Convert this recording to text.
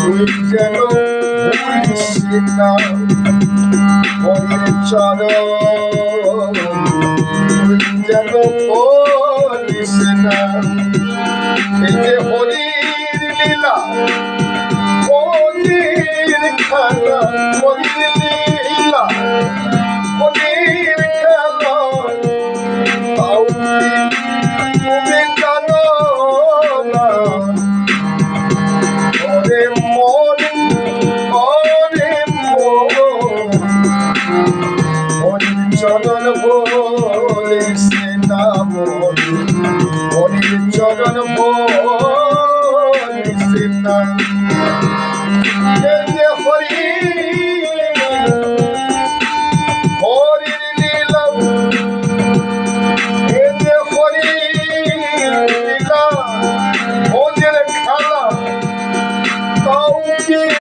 তুই যেন ভুলিস না হরির চরণ, তুই যেন ভুলিস না। এই যে হরির লীলা, হরির খেলা, হরির লীলা, হরির খেলা, তাও তুমি জানো না। ওরে মন, ওরে মন, হরির চরণ বলিস না মন, হরির চরণ বলিস না। এই যে হরি